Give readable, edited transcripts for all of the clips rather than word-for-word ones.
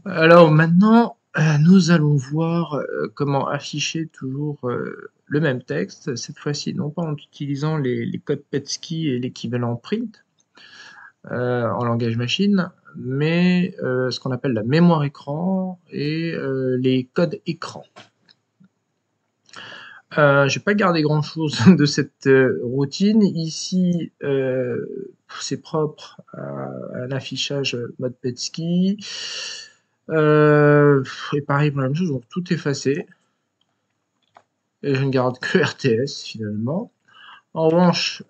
Alors maintenant, nous allons voir, comment afficher toujours, le même texte, cette fois-ci non pas en utilisant les codes Petsky et l'équivalent print, en langage machine, mais ce qu'on appelle la mémoire écran et les codes écran. J'ai pas gardé grand-chose de cette, routine. Ici, c'est propre à un affichage, mode Petsky. Et pareil pour la même chose, donc tout effacé. Et je ne garde que RTS finalement. En revanche,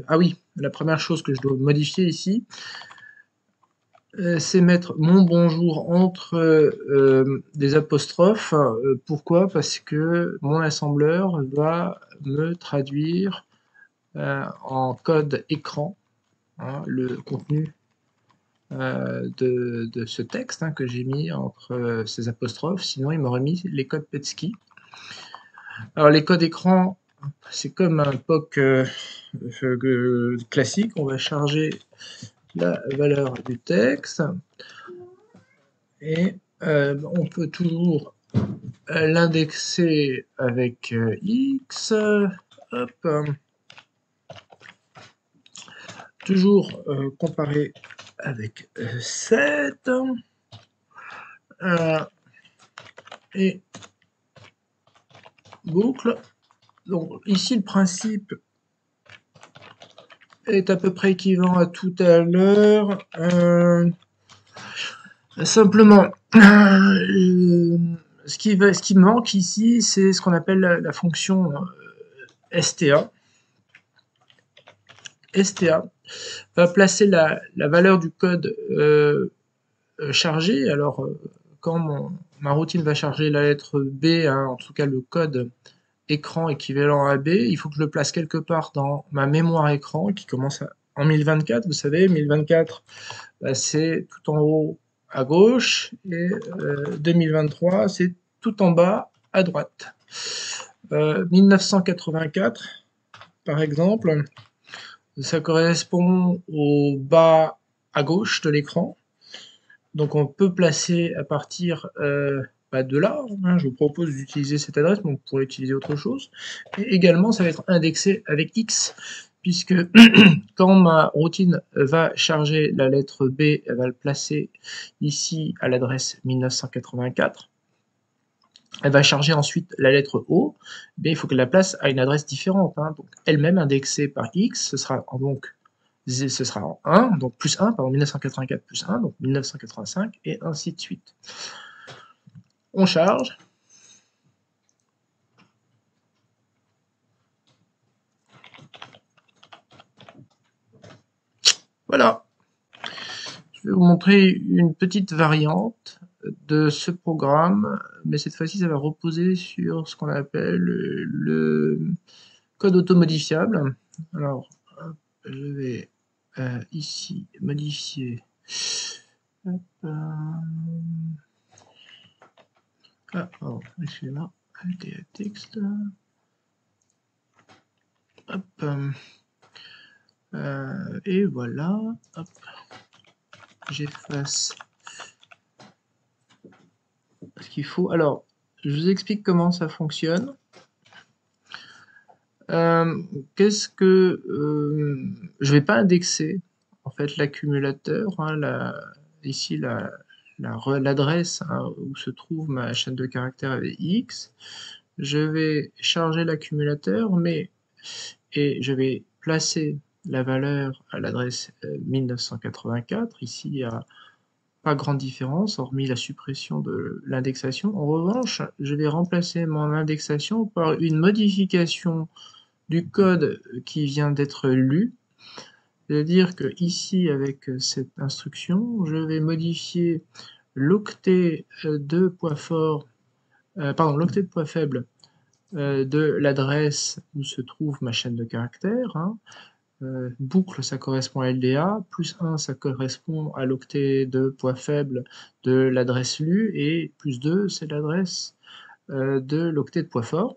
ah oui, la première chose que je dois modifier ici, c'est mettre mon bonjour entre des apostrophes. Pourquoi? Parce que mon assembleur va me traduire en code écran, hein, le contenu de ce texte, hein, que j'ai mis entre ces apostrophes. Sinon, il m'aurait mis les codes Petsky. Alors, les codes écran, c'est comme un POC classique. On va charger la valeur du texte et on peut toujours l'indexer avec X. Hop. Toujours comparer avec 7. Et boucle. Donc ici, le principe est à peu près équivalent à tout à l'heure. Simplement, ce qui manque ici, c'est ce qu'on appelle la fonction STA. STA va placer la valeur du code chargé. Alors, quand ma routine va charger la lettre B, hein, en tout cas le code écran équivalent à B, il faut que je le place quelque part dans ma mémoire écran qui commence en 1024. Vous savez, 1024, bah, c'est tout en haut à gauche et 2023, c'est tout en bas à droite. 1984, par exemple, ça correspond au bas à gauche de l'écran. Donc on peut placer à partir de là, hein, je vous propose d'utiliser cette adresse, mais on pourrait utiliser autre chose. Et également, ça va être indexé avec X, puisque quand ma routine va charger la lettre B, elle va le placer ici à l'adresse 1984. Elle va charger ensuite la lettre O, mais il faut qu'elle la place à une adresse différente, hein, donc elle-même indexée par X, ce sera en 1, donc plus 1, pardon, 1984 plus 1, donc 1985, et ainsi de suite. On charge. Voilà. Je vais vous montrer une petite variante de ce programme, mais cette fois-ci, ça va reposer sur ce qu'on appelle le code automodifiable. Alors, hop, je vais ici modifier. Hop, excusez-moi, texte. Hop, et voilà. Hop, j'efface ce qu'il faut. Alors, je vous explique comment ça fonctionne. Qu'est-ce que je vais pas indexer en fait l'accumulateur, hein, ici l'adresse, hein, où se trouve ma chaîne de caractères avec X. Je vais charger l'accumulateur, et je vais placer la valeur à l'adresse 1984. Ici, il n'y a pas grande différence, hormis la suppression de l'indexation. En revanche, je vais remplacer mon indexation par une modification du code qui vient d'être lu. C'est-à-dire que ici, avec cette instruction, je vais modifier l'octet de poids fort, l'octet de poids faible de l'adresse où se trouve ma chaîne de caractères, hein. Boucle, ça correspond à LDA, plus 1, ça correspond à l'octet de poids faible de l'adresse lue, et plus 2, c'est l'adresse de l'octet de poids fort.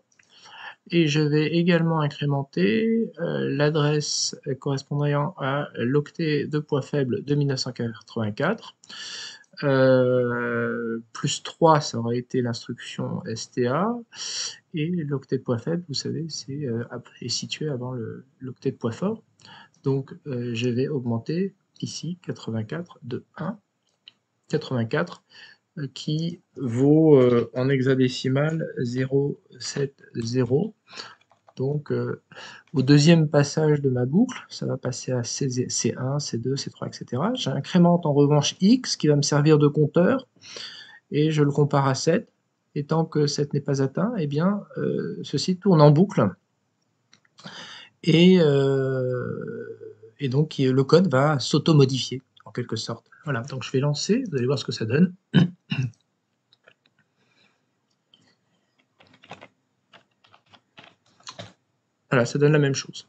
Et je vais également incrémenter l'adresse correspondant à l'octet de poids faible de 1984 Plus 3, ça aurait été l'instruction STA, et l'octet de poids faible, vous savez, est situé avant l'octet de poids fort. Donc, je vais augmenter ici 84 de 1, 84, qui vaut en hexadécimal 0,70. Donc, au deuxième passage de ma boucle, ça va passer à C1, C2, C3, etc. J'incrémente en revanche X, qui va me servir de compteur, et je le compare à 7. Et tant que 7 n'est pas atteint, eh bien, ceci tourne en boucle. Et donc, le code va s'auto-modifier, en quelque sorte. Voilà, donc je vais lancer, vous allez voir ce que ça donne. Voilà, ça donne la même chose.